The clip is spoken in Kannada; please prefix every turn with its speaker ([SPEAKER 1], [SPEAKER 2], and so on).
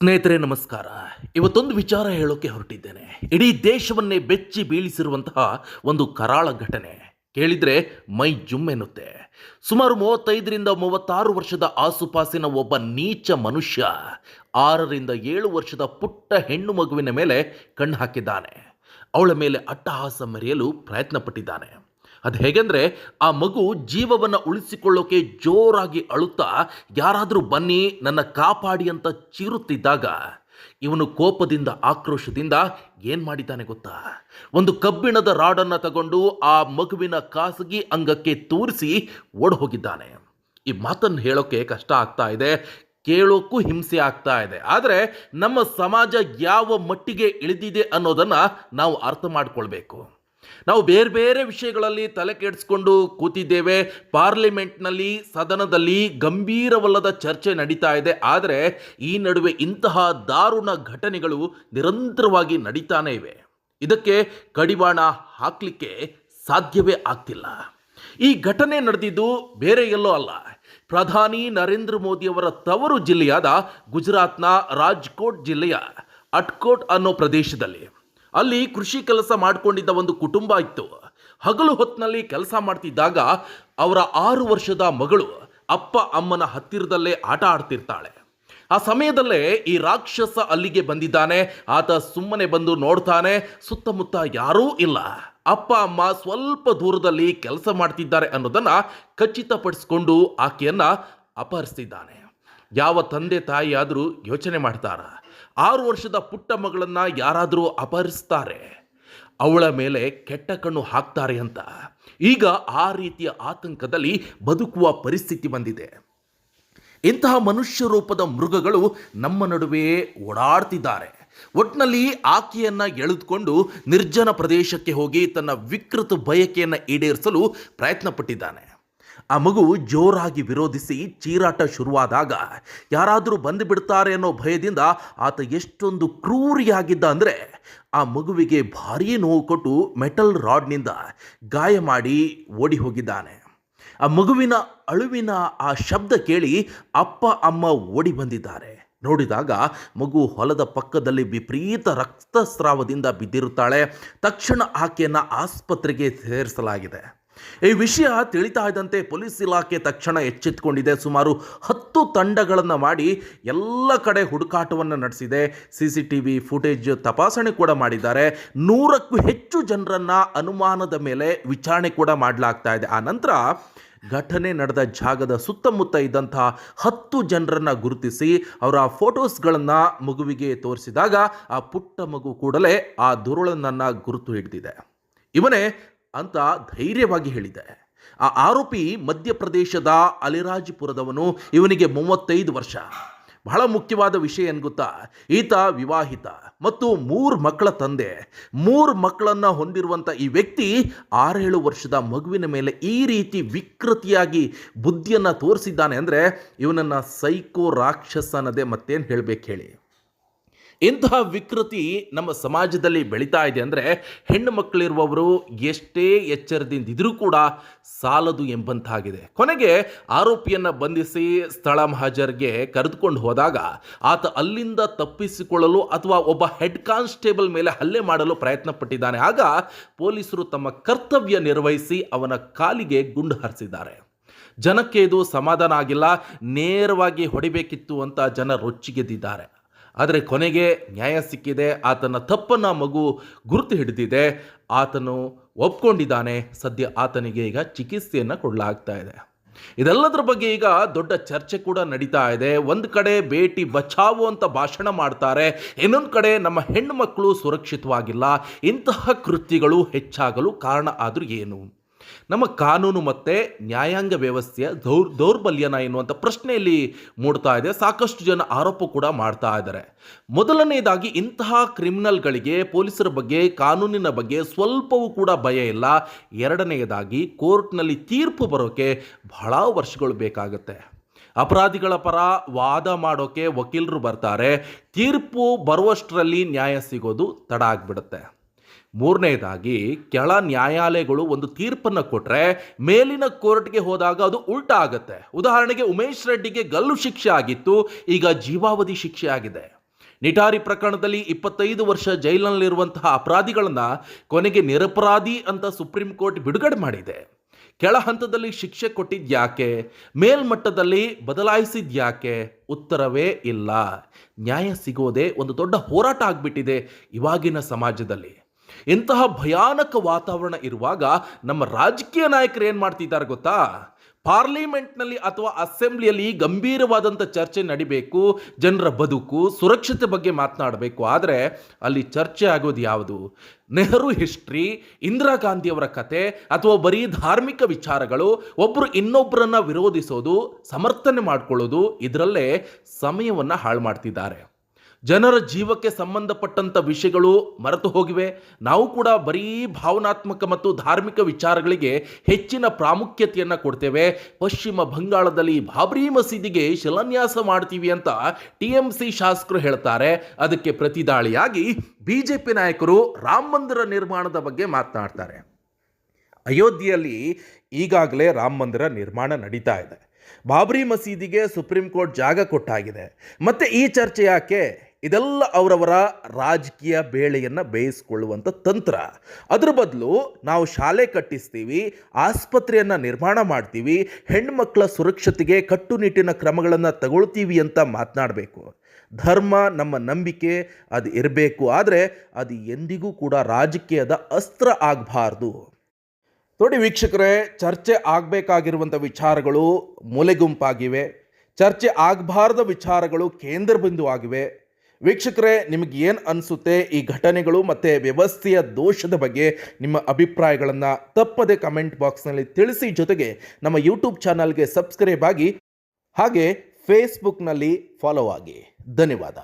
[SPEAKER 1] ಸ್ನೇಹಿತರೆ ನಮಸ್ಕಾರ. ಇವತ್ತೊಂದು ವಿಚಾರ ಹೇಳೋಕೆ ಹೊರಟಿದ್ದೇನೆ. ಇಡೀ ದೇಶವನ್ನೇ ಬೆಚ್ಚಿ ಬೀಳಿಸಿರುವಂತಹ ಒಂದು ಕರಾಳ ಘಟನೆ ಕೇಳಿದರೆ ಮೈ ಜುಮ್ ಎನ್ನುತ್ತೆ. ಸುಮಾರು 35ರಿಂದ 36 ವರ್ಷದ ಆಸುಪಾಸಿನ ಒಬ್ಬ ನೀಚ ಮನುಷ್ಯ 6ರಿಂದ 7 ವರ್ಷದ ಪುಟ್ಟ ಹೆಣ್ಣು ಮಗುವಿನ ಮೇಲೆ ಕಣ್ಣು ಹಾಕಿದ್ದಾನೆ. ಅವಳ ಮೇಲೆ ಅಟ್ಟಹಾಸ ಮೆರೆಯಲು ಪ್ರಯತ್ನ ಪಟ್ಟಿದ್ದಾನೆ. ಅದು ಹೇಗೆಂದರೆ, ಆ ಮಗು ಜೀವವನ್ನು ಉಳಿಸಿಕೊಳ್ಳೋಕೆ ಜೋರಾಗಿ ಅಳುತ್ತಾ ಯಾರಾದರೂ ಬನ್ನಿ ನನ್ನ ಕಾಪಾಡಿ ಅಂತ ಚೀರುತ್ತಿದ್ದಾಗ ಇವನು ಕೋಪದಿಂದ ಆಕ್ರೋಶದಿಂದ ಏನು ಮಾಡಿದ್ದಾನೆ ಗೊತ್ತಾ? ಒಂದು ಕಬ್ಬಿಣದ ರಾಡನ್ನು ತಗೊಂಡು ಆ ಮಗುವಿನ ಖಾಸಗಿ ಅಂಗಕ್ಕೆ ತೂರಿಸಿ ಓಡ್ ಹೋಗಿದ್ದಾನೆ. ಈ ಮಾತನ್ನು ಹೇಳೋಕೆ ಕಷ್ಟ ಆಗ್ತಾ ಇದೆ, ಕೇಳೋಕ್ಕೂ ಹಿಂಸೆ ಆಗ್ತಾ ಇದೆ. ಆದರೆ ನಮ್ಮ ಸಮಾಜ ಯಾವ ಮಟ್ಟಿಗೆ ಇಳಿದಿದೆ ಅನ್ನೋದನ್ನು ನಾವು ಅರ್ಥ ಮಾಡಿಕೊಳ್ಬೇಕು. ನಾವು ಬೇರೆ ಬೇರೆ ವಿಷಯಗಳಲ್ಲಿ ತಲೆ ಕೆಡಿಸ್ಕೊಂಡು ಕೂತಿದ್ದೇವೆ. ಪಾರ್ಲಿಮೆಂಟ್ನಲ್ಲಿ, ಸದನದಲ್ಲಿ ಗಂಭೀರವಲ್ಲದ ಚರ್ಚೆ ನಡೀತಾ ಇದೆ. ಆದರೆ ಈ ನಡುವೆ ಇಂತಹ ದಾರುಣ ಘಟನೆಗಳು ನಿರಂತರವಾಗಿ ನಡೀತಾನೇ ಇವೆ. ಇದಕ್ಕೆ ಕಡಿವಾಣ ಹಾಕಲಿಕ್ಕೆ ಸಾಧ್ಯವೇ ಆಗ್ತಿಲ್ಲ. ಈ ಘಟನೆ ನಡೆದಿದ್ದು ಬೇರೆ ಎಲ್ಲೋ ಅಲ್ಲ, ಪ್ರಧಾನಿ ನರೇಂದ್ರ ಮೋದಿಯವರ ತವರು ಜಿಲ್ಲೆಯಾದ ಗುಜರಾತ್ನ ರಾಜ್ಕೋಟ್ ಜಿಲ್ಲೆಯ ಅಟ್ಕೋಟ್ ಅನ್ನೋ ಪ್ರದೇಶದಲ್ಲಿ. ಅಲ್ಲಿ ಕೃಷಿ ಕೆಲಸ ಮಾಡಿಕೊಂಡಿದ್ದ ಒಂದು ಕುಟುಂಬ ಇತ್ತು. ಹಗಲು ಹೊತ್ತಿನಲ್ಲಿ ಕೆಲಸ ಮಾಡ್ತಿದ್ದಾಗ ಅವರ 6 ವರ್ಷದ ಮಗಳು ಅಪ್ಪ ಅಮ್ಮನ ಹತ್ತಿರದಲ್ಲೇ ಆಟ ಆಡ್ತಿರ್ತಾಳೆ. ಆ ಸಮಯದಲ್ಲೇ ಈ ರಾಕ್ಷಸ ಅಲ್ಲಿಗೆ ಬಂದಿದ್ದಾನೆ. ಆತ ಸುಮ್ಮನೆ ಬಂದು ನೋಡ್ತಾನೆ, ಸುತ್ತಮುತ್ತ ಯಾರೂ ಇಲ್ಲ. ಅಪ್ಪ ಅಮ್ಮ ಸ್ವಲ್ಪ ದೂರದಲ್ಲಿ ಕೆಲಸ ಮಾಡ್ತಿದ್ದಾರೆ ಅನ್ನೋದನ್ನ ಖಚಿತಪಡಿಸಿಕೊಂಡು ಆಕೆಯನ್ನ ಅಪಹರಿಸ್ತಿದ್ದಾನೆ. ಯಾವ ತಂದೆ ತಾಯಿ ಆದರೂ ಯೋಚನೆ ಮಾಡ್ತಾರ, 6 ವರ್ಷದ ಪುಟ್ಟ ಮಗಳನ್ನು ಯಾರಾದರೂ ಅಪಹರಿಸ್ತಾರೆ, ಅವಳ ಮೇಲೆ ಕೆಟ್ಟ ಕಣ್ಣು ಹಾಕ್ತಾರೆ ಅಂತ. ಈಗ ಆ ರೀತಿಯ ಆತಂಕದಲ್ಲಿ ಬದುಕುವ ಪರಿಸ್ಥಿತಿ ಬಂದಿದೆ. ಇಂತಹ ಮನುಷ್ಯ ರೂಪದ ಮೃಗಗಳು ನಮ್ಮ ನಡುವೆ ಓಡಾಡ್ತಿದ್ದಾರೆ. ಒಟ್ಟಿನಲ್ಲಿ ಆಕೆಯನ್ನು ಎಳೆದುಕೊಂಡು ನಿರ್ಜನ ಪ್ರದೇಶಕ್ಕೆ ಹೋಗಿ ತನ್ನ ವಿಕೃತ ಬಯಕೆಯನ್ನು ಈಡೇರಿಸಲು ಪ್ರಯತ್ನ ಪಟ್ಟಿದ್ದಾನೆ. ಆ ಮಗು ಜೋರಾಗಿ ವಿರೋಧಿಸಿ ಚೀರಾಟ ಶುರುವಾದಾಗ ಯಾರಾದರೂ ಬಂದು ಬಿಡ್ತಾರೆ ಅನ್ನೋ ಭಯದಿಂದ ಆತ ಎಷ್ಟೊಂದು ಕ್ರೂರಿಯಾಗಿದ್ದ ಅಂದರೆ, ಆ ಮಗುವಿಗೆ ಭಾರೀ ನೋವು ಕೊಟ್ಟು ಮೆಟಲ್ ರಾಡ್ನಿಂದ ಗಾಯ ಮಾಡಿ ಓಡಿ ಹೋಗಿದ್ದಾನೆ. ಆ ಮಗುವಿನ ಅಳುವಿನ ಆ ಶಬ್ದ ಕೇಳಿ ಅಪ್ಪ ಅಮ್ಮ ಓಡಿ ಬಂದಿದ್ದಾರೆ. ನೋಡಿದಾಗ ಮಗು ಹೊಲದ ಪಕ್ಕದಲ್ಲಿ ವಿಪರೀತ ರಕ್ತಸ್ರಾವದಿಂದ ಬಿದ್ದಿರುತ್ತಾಳೆ. ತಕ್ಷಣ ಆಕೆಯನ್ನು ಆಸ್ಪತ್ರೆಗೆ ಸೇರಿಸಲಾಗಿದೆ. ಈ ವಿಷಯ ತಿಳಿತಾ ಇದ್ದಂತೆ ಪೊಲೀಸ್ ಇಲಾಖೆ ತಕ್ಷಣ ಎಚ್ಚೆತ್ತುಕೊಂಡಿದೆ. ಸುಮಾರು 10 ತಂಡಗಳನ್ನು ಮಾಡಿ ಎಲ್ಲ ಕಡೆ ಹುಡುಕಾಟವನ್ನು ನಡೆಸಿದೆ. CCTV ಫುಟೇಜ್ ತಪಾಸಣೆ ಕೂಡ ಮಾಡಿದ್ದಾರೆ. 100ಕ್ಕೂ ಹೆಚ್ಚು ಜನರನ್ನು ಅನುಮಾನದ ಮೇಲೆ ವಿಚಾರಣೆ ಕೂಡ ಮಾಡಲಾಗ್ತಾ ಇದೆ. ಆ ನಂತರ ಘಟನೆ ನಡೆದ ಜಾಗದ ಸುತ್ತಮುತ್ತ ಇದ್ದಂತಹ 10 ಜನರನ್ನು ಗುರುತಿಸಿ ಅವರ ಫೋಟೋಸ್ಗಳನ್ನು ಮಗುವಿಗೆ ತೋರಿಸಿದಾಗ ಆ ಪುಟ್ಟ ಮಗು ಕೂಡಲೇ ಆ ದುರುಳನನ್ನು ಗುರುತು ಹಿಡಿದಿದೆ. ಇವನೇ ಅಂತ ಧೈರ್ಯವಾಗಿ ಹೇಳಿದೆ. ಆ ಆರೋಪಿ ಮಧ್ಯಪ್ರದೇಶದ ಅಲಿರಾಜ್ಪುರದವನು. ಇವನಿಗೆ 35 ವರ್ಷ. ಬಹಳ ಮುಖ್ಯವಾದ ವಿಷಯ ಏನು ಗೊತ್ತಾ? ಈತ ವಿವಾಹಿತ ಮತ್ತು 3 ಮಕ್ಕಳ ತಂದೆ. 3 ಮಕ್ಕಳನ್ನು ಹೊಂದಿರುವಂಥ ಈ ವ್ಯಕ್ತಿ 6-7 ವರ್ಷದ ಮಗುವಿನ ಮೇಲೆ ಈ ರೀತಿ ವಿಕೃತಿಯಾಗಿ ಬುದ್ಧಿಯನ್ನು ತೋರಿಸಿದ್ದಾನೆ ಅಂದರೆ ಇವನನ್ನು ಸೈಕೋ ರಾಕ್ಷಸ ಅನ್ನೋದೇ ಮತ್ತೇನು ಹೇಳಬೇಕು ಹೇಳಿ. ಇಂತಹ ವಿಕೃತಿ ನಮ್ಮ ಸಮಾಜದಲ್ಲಿ ಬೆಳೀತಾ ಇದೆ ಅಂದರೆ ಹೆಣ್ಣು ಮಕ್ಕಳಿರುವವರು ಎಷ್ಟೇ ಎಚ್ಚರದಿಂದಿದ್ರೂ ಕೂಡ ಸಾಲದು ಎಂಬಂತಾಗಿದೆ. ಕೊನೆಗೆ ಆರೋಪಿಯನ್ನು ಬಂಧಿಸಿ ಸ್ಥಳ ಮಹಾಜರ್ಗೆ ಕರೆದುಕೊಂಡು ಹೋದಾಗ ಆತ ಅಲ್ಲಿಂದ ತಪ್ಪಿಸಿಕೊಳ್ಳಲು ಅಥವಾ ಒಬ್ಬ ಹೆಡ್ ಕಾನ್ಸ್ಟೇಬಲ್ ಮೇಲೆ ಹಲ್ಲೆ ಮಾಡಲು ಪ್ರಯತ್ನ ಪಟ್ಟಿದ್ದಾನೆ. ಆಗ ಪೊಲೀಸರು ತಮ್ಮ ಕರ್ತವ್ಯ ನಿರ್ವಹಿಸಿ ಅವನ ಕಾಲಿಗೆ ಗುಂಡು ಹಾರಿಸಿದ್ದಾರೆ. ಜನಕ್ಕೆ ಇದು ಸಮಾಧಾನ ಆಗಿಲ್ಲ. ನೇರವಾಗಿ ಹೊಡಿಬೇಕಿತ್ತು ಅಂತ ಜನ ರೊಚ್ಚಿಗೆದ್ದಿದ್ದಾರೆ. ಆದರೆ ಕೊನೆಗೆ ನ್ಯಾಯ ಸಿಕ್ಕಿದೆ. ಆತನ ತಪ್ಪನ್ನು ಮಗು ಗುರುತು ಹಿಡಿದಿದೆ. ಆತನು ಒಪ್ಕೊಂಡಿದ್ದಾನೆ. ಸದ್ಯ ಆತನಿಗೆ ಈಗ ಚಿಕಿತ್ಸೆಯನ್ನು ಕೊಡಲಾಗ್ತಾ ಇದೆ. ಇದೆಲ್ಲದರ ಬಗ್ಗೆ ಈಗ ದೊಡ್ಡ ಚರ್ಚೆ ಕೂಡ ನಡೀತಾ ಇದೆ. ಒಂದು ಕಡೆ ಬೇಟಿ ಬಚಾವೋ ಅಂತ ಭಾಷಣ ಮಾಡ್ತಾರೆ, ಇನ್ನೊಂದು ಕಡೆ ನಮ್ಮ ಹೆಣ್ಣು ಮಕ್ಕಳು ಸುರಕ್ಷಿತವಾಗಿಲ್ಲ. ಇಂತಹ ಕೃತ್ಯಗಳು ಹೆಚ್ಚಾಗಲು ಕಾರಣ ಆದರೂ ಏನು? ನಮ್ಮ ಕಾನೂನು ಮತ್ತು ನ್ಯಾಯಾಂಗ ವ್ಯವಸ್ಥೆಯ ದೌರ್ಬಲ್ಯನ ಎನ್ನುವಂಥ ಪ್ರಶ್ನೆಯಲ್ಲಿ ಮೂಡ್ತಾ ಇದೆ. ಸಾಕಷ್ಟು ಜನ ಆರೋಪ ಕೂಡ ಮಾಡ್ತಾ ಇದ್ದಾರೆ. ಮೊದಲನೇದಾಗಿ ಇಂತಹ ಕ್ರಿಮಿನಲ್ಗಳಿಗೆ ಪೊಲೀಸರ ಬಗ್ಗೆ, ಕಾನೂನಿನ ಬಗ್ಗೆ ಸ್ವಲ್ಪವೂ ಕೂಡ ಭಯ ಇಲ್ಲ. ಎರಡನೆಯದಾಗಿ ಕೋರ್ಟ್ನಲ್ಲಿ ತೀರ್ಪು ಬರೋಕ್ಕೆ ಬಹಳ ವರ್ಷಗಳು ಬೇಕಾಗುತ್ತೆ. ಅಪರಾಧಿಗಳ ಪರ ವಾದ ಮಾಡೋಕ್ಕೆ ವಕೀಲರು ಬರ್ತಾರೆ. ತೀರ್ಪು ಬರುವಷ್ಟರಲ್ಲಿ ನ್ಯಾಯ ಸಿಗೋದು ತಡ ಆಗಿಬಿಡುತ್ತೆ. ಮೂರನೇದಾಗಿ ಕೆಳ ನ್ಯಾಯಾಲಯಗಳು ಒಂದು ತೀರ್ಪನ್ನು ಕೊಟ್ಟರೆ ಮೇಲಿನ ಕೋರ್ಟ್ಗೆ ಹೋದಾಗ ಅದು ಉಲ್ಟಾ ಆಗುತ್ತೆ. ಉದಾಹರಣೆಗೆ ಉಮೇಶ್ ರೆಡ್ಡಿಗೆ ಗಲ್ಲು ಶಿಕ್ಷೆ ಆಗಿತ್ತು, ಈಗ ಜೀವಾವಧಿ ಶಿಕ್ಷೆ ಆಗಿದೆ. ನಿಟಾರಿ ಪ್ರಕರಣದಲ್ಲಿ 25 ವರ್ಷ ಜೈಲಿನಲ್ಲಿರುವಂತಹ ಅಪರಾಧಿಗಳನ್ನು ಕೊನೆಗೆ ನಿರಪರಾಧಿ ಅಂತ ಸುಪ್ರೀಂ ಕೋರ್ಟ್ ಬಿಡುಗಡೆ ಮಾಡಿದೆ. ಕೆಳ ಹಂತದಲ್ಲಿ ಶಿಕ್ಷೆ ಕೊಟ್ಟಿದ್ಯಾಕೆ, ಮೇಲ್ಮಟ್ಟದಲ್ಲಿ ಬದಲಾಯಿಸಿದ್ಯಾಕೆ? ಉತ್ತರವೇ ಇಲ್ಲ. ನ್ಯಾಯ ಸಿಗೋದೇ ಒಂದು ದೊಡ್ಡ ಹೋರಾಟ ಆಗಿಬಿಟ್ಟಿದೆ ಇವಾಗಿನ ಸಮಾಜದಲ್ಲಿ. ಇಂತಹ ಭಯಾನಕ ವಾತಾವರಣ ಇರುವಾಗ ನಮ್ಮ ರಾಜಕೀಯ ನಾಯಕರು ಏನು ಮಾಡ್ತಿದ್ದಾರೆ ಗೊತ್ತಾ? ಪಾರ್ಲಿಮೆಂಟ್ನಲ್ಲಿ ಅಥವಾ ಅಸೆಂಬ್ಲಿಯಲ್ಲಿ ಗಂಭೀರವಾದಂಥ ಚರ್ಚೆ ನಡಿಬೇಕು, ಜನರ ಬದುಕು ಸುರಕ್ಷತೆ ಬಗ್ಗೆ ಮಾತನಾಡಬೇಕು. ಆದರೆ ಅಲ್ಲಿ ಚರ್ಚೆ ಆಗೋದು ಯಾವುದು? ನೆಹರು ಹಿಸ್ಟ್ರಿ, ಇಂದಿರಾ ಗಾಂಧಿಯವರ ಕತೆ, ಅಥವಾ ಬರೀ ಧಾರ್ಮಿಕ ವಿಚಾರಗಳು, ಒಬ್ಬರು ಇನ್ನೊಬ್ಬರನ್ನ ವಿರೋಧಿಸೋದು, ಸಮರ್ಥನೆ ಮಾಡಿಕೊಳ್ಳೋದು, ಇದರಲ್ಲೇ ಸಮಯವನ್ನು ಹಾಳು ಮಾಡ್ತಿದ್ದಾರೆ. ಜನರ ಜೀವಕ್ಕೆ ಸಂಬಂಧಪಟ್ಟಂಥ ವಿಷಯಗಳು ಮರೆತು ಹೋಗಿವೆ. ನಾವು ಕೂಡ ಬರೀ ಭಾವನಾತ್ಮಕ ಮತ್ತು ಧಾರ್ಮಿಕ ವಿಚಾರಗಳಿಗೆ ಹೆಚ್ಚಿನ ಪ್ರಾಮುಖ್ಯತೆಯನ್ನು ಕೊಡ್ತೇವೆ. ಪಶ್ಚಿಮ ಬಂಗಾಳದಲ್ಲಿ ಬಾಬ್ರಿ ಮಸೀದಿಗೆ ಶಿಲಾನ್ಯಾಸ ಮಾಡ್ತೀವಿ ಅಂತ TMC ಶಾಸಕರು ಹೇಳ್ತಾರೆ. ಅದಕ್ಕೆ ಪ್ರತಿದಾಳಿಯಾಗಿ BJP ನಾಯಕರು ರಾಮ ಮಂದಿರ ನಿರ್ಮಾಣದ ಬಗ್ಗೆ ಮಾತನಾಡ್ತಾರೆ. ಅಯೋಧ್ಯೆಯಲ್ಲಿ ಈಗಾಗಲೇ ರಾಮ ಮಂದಿರ ನಿರ್ಮಾಣ ನಡೀತಾ ಇದೆ. ಬಾಬ್ರಿ ಮಸೀದಿಗೆ ಸುಪ್ರೀಂ ಕೋರ್ಟ್ ಜಾಗ ಕೊಟ್ಟಾಗಿದೆ. ಮತ್ತೆ ಈ ಚರ್ಚೆ ಯಾಕೆ? ಇದೆಲ್ಲ ಅವರವರ ರಾಜಕೀಯ ಬೇಳೆಯನ್ನು ಬೇಯಿಸ್ಕೊಳ್ಳುವಂಥ ತಂತ್ರ. ಅದ್ರ ಬದಲು ನಾವು ಶಾಲೆ ಕಟ್ಟಿಸ್ತೀವಿ, ಆಸ್ಪತ್ರೆಯನ್ನು ನಿರ್ಮಾಣ ಮಾಡ್ತೀವಿ, ಹೆಣ್ಮಕ್ಳ ಸುರಕ್ಷತೆಗೆ ಕಟ್ಟುನಿಟ್ಟಿನ ಕ್ರಮಗಳನ್ನು ತಗೊಳ್ತೀವಿ ಅಂತ ಮಾತನಾಡಬೇಕು. ಧರ್ಮ ನಮ್ಮ ನಂಬಿಕೆ, ಅದು ಇರಬೇಕು. ಆದರೆ ಅದು ಎಂದಿಗೂ ಕೂಡ ರಾಜಕೀಯದ ಅಸ್ತ್ರ ಆಗಬಾರ್ದು. ನೋಡಿ ವೀಕ್ಷಕರೇ, ಚರ್ಚೆ ಆಗಬೇಕಾಗಿರುವಂಥ ವಿಚಾರಗಳು ಮೂಲೆಗುಂಪಾಗಿವೆ, ಚರ್ಚೆ ಆಗಬಾರ್ದ ವಿಚಾರಗಳು ಕೇಂದ್ರ ಬಿಂದು ಆಗಿವೆ. ವೀಕ್ಷಕರೇ, ನಿಮಗೆ ಏನು ಅನಿಸುತ್ತೆ ಈ ಘಟನೆಗಳು ಮತ್ತು ವ್ಯವಸ್ಥೆಯ ದೋಷದ ಬಗ್ಗೆ? ನಿಮ್ಮ ಅಭಿಪ್ರಾಯಗಳನ್ನು ತಪ್ಪದೆ ಕಮೆಂಟ್ ಬಾಕ್ಸ್ನಲ್ಲಿ ತಿಳಿಸಿ. ಜೊತೆಗೆ ನಮ್ಮ ಯೂಟ್ಯೂಬ್ ಚಾನಲ್ಗೆ ಸಬ್ಸ್ಕ್ರೈಬ್ ಆಗಿ, ಹಾಗೆ ಫೇಸ್ಬುಕ್ನಲ್ಲಿ ಫಾಲೋ ಆಗಿ. ಧನ್ಯವಾದ.